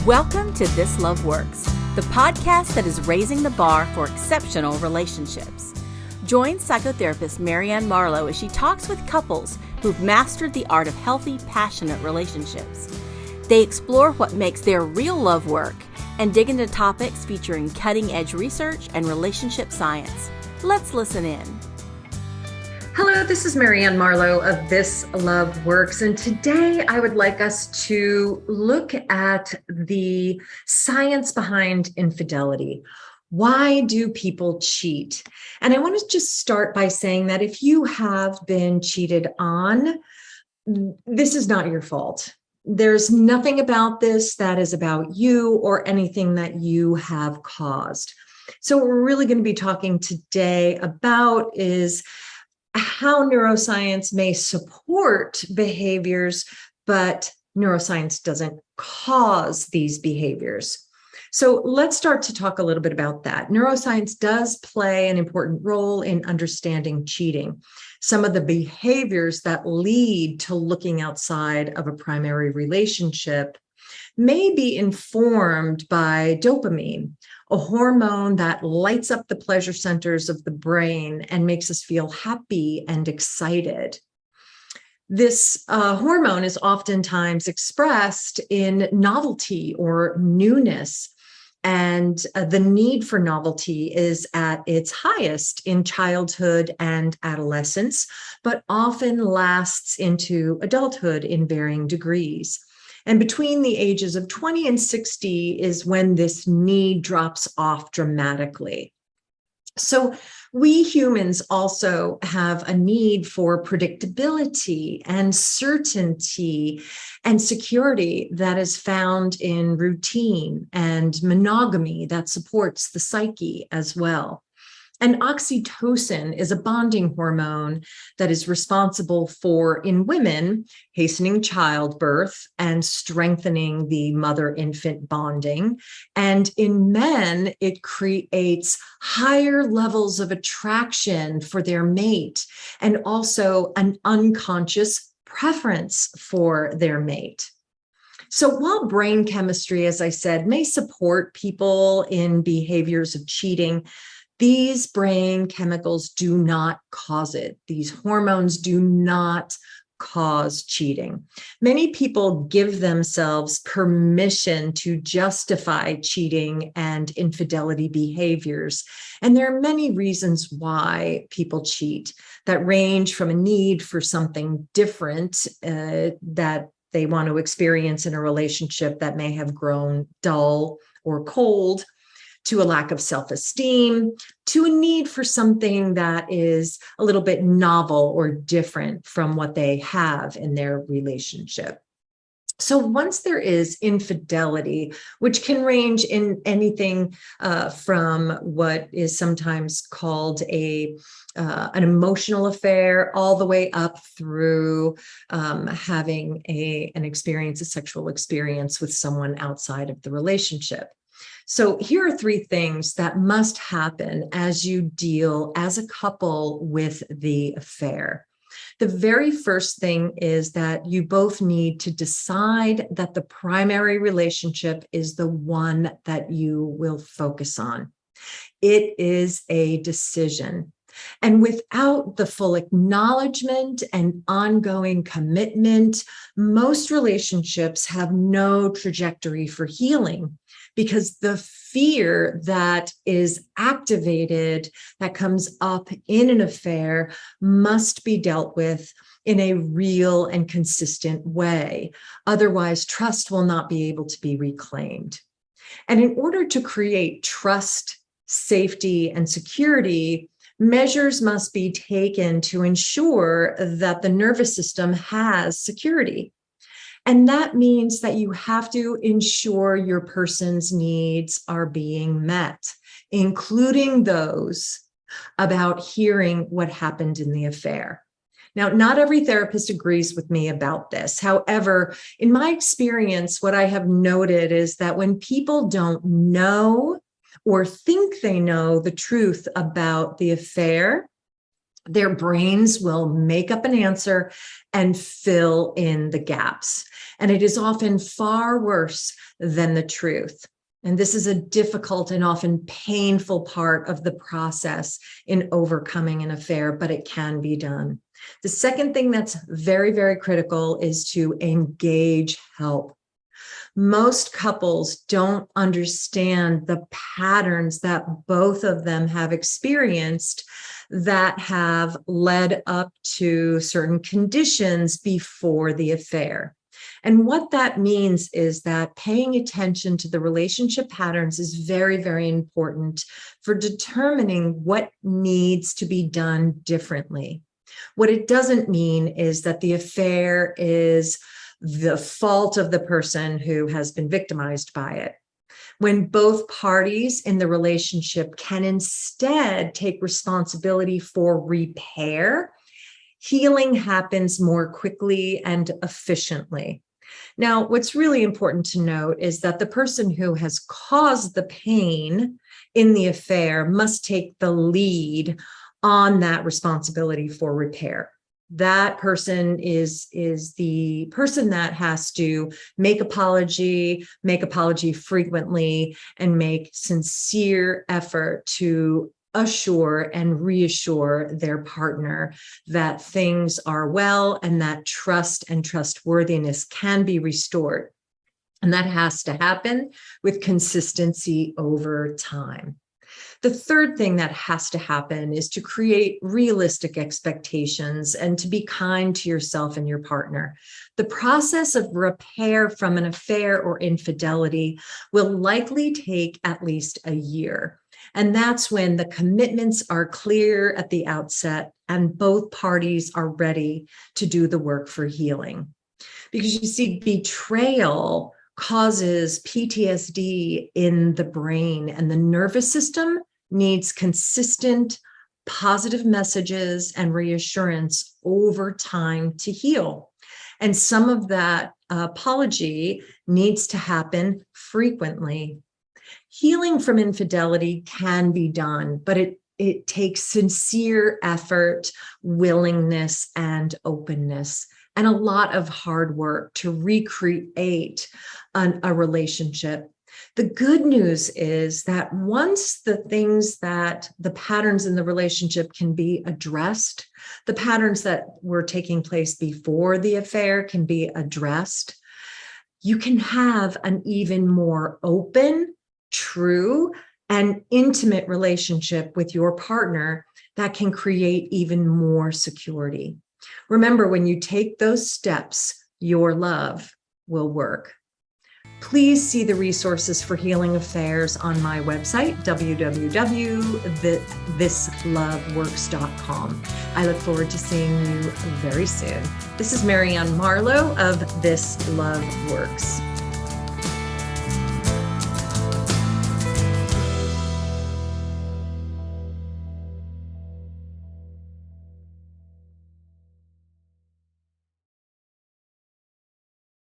Welcome to This LoveWorks, the podcast that is raising the bar for exceptional relationships. Join psychotherapist Marianne Marlowe as she talks with couples who've mastered the art of healthy, passionate relationships. They explore what makes their real love work and dig into topics featuring cutting-edge research and relationship science. Let's listen in. Hello, this is Marianne Marlowe of This LoveWorks, and today I would like us to look at the science behind infidelity. Why do people cheat? And I want to just start by saying that if you have been cheated on, this is not your fault. There's nothing about this that is about you or anything that you have caused. So what we're really going to be talking today about is how neuroscience may support behaviors, but neuroscience doesn't cause these behaviors. So let's start to talk a little bit about that. Neuroscience does play an important role in understanding cheating. Some of the behaviors that lead to looking outside of a primary relationship may be informed by dopamine, a hormone that lights up the pleasure centers of the brain and makes us feel happy and excited. This hormone is oftentimes expressed in novelty or newness, and the need for novelty is at its highest in childhood and adolescence, but often lasts into adulthood in varying degrees. And between the ages of 20 and 60 is when this need drops off dramatically. So we humans also have a need for predictability and certainty and security that is found in routine and monogamy that supports the psyche as well. And oxytocin is a bonding hormone that is responsible for, in women, hastening childbirth and strengthening the mother-infant bonding. And in men, it creates higher levels of attraction for their mate and also an unconscious preference for their mate. So while brain chemistry, as I said, may support people in behaviors of cheating, these brain chemicals do not cause it. These hormones do not cause cheating. Many people give themselves permission to justify cheating and infidelity behaviors. And there are many reasons why people cheat that range from a need for something different that they want to experience in a relationship that may have grown dull or cold, to a lack of self-esteem, to a need for something that is a little bit novel or different from what they have in their relationship. So once there is infidelity, which can range in anything from what is sometimes called an emotional affair, all the way up through having an experience, a sexual experience with someone outside of the relationship. So here are three things that must happen as you deal as a couple with the affair. The very first thing is that you both need to decide that the primary relationship is the one that you will focus on. It is a decision. And without the full acknowledgement and ongoing commitment, most relationships have no trajectory for healing, because the fear that is activated, that comes up in an affair, must be dealt with in a real and consistent way. Otherwise, trust will not be able to be reclaimed. And in order to create trust, safety, and security, measures must be taken to ensure that the nervous system has security. And that means that you have to ensure your person's needs are being met, including those about hearing what happened in the affair. Now, not every therapist agrees with me about this. However, in my experience, what I have noted is that when people don't know or think they know the truth about the affair, Their brains will make up an answer and fill in the gaps. And it is often far worse than the truth. And this is a difficult and often painful part of the process in overcoming an affair, but it can be done. The second thing that's very, very critical is to engage help. Most couples don't understand the patterns that both of them have experienced that have led up to certain conditions before the affair. And what that means is that paying attention to the relationship patterns is very, very important for determining what needs to be done differently. What it doesn't mean is that the affair is the fault of the person who has been victimized by it. When both parties in the relationship can instead take responsibility for repair, healing happens more quickly and efficiently. Now, what's really important to note is that the person who has caused the pain in the affair must take the lead on that responsibility for repair. That person is the person that has to make apology frequently, and make sincere effort to assure and reassure their partner that things are well and that trust and trustworthiness can be restored. And that has to happen with consistency over time. The third thing that has to happen is to create realistic expectations and to be kind to yourself and your partner. The process of repair from an affair or infidelity will likely take at least a year. And that's when the commitments are clear at the outset and both parties are ready to do the work for healing. Because you see, betrayal causes PTSD in the brain, and the nervous system needs consistent, positive messages and reassurance over time to heal. And some of that apology needs to happen frequently. Healing from infidelity can be done, but it takes sincere effort, willingness, and openness, and a lot of hard work to recreate a relationship. The good news is that once the patterns in the relationship can be addressed, the patterns that were taking place before the affair can be addressed, you can have an even more open, true, and intimate relationship with your partner that can create even more security. Remember, when you take those steps, your love will work. Please see the resources for healing affairs on my website, www.thisloveworks.com. I look forward to seeing you very soon. This is Marianne Marlowe of This Love Works.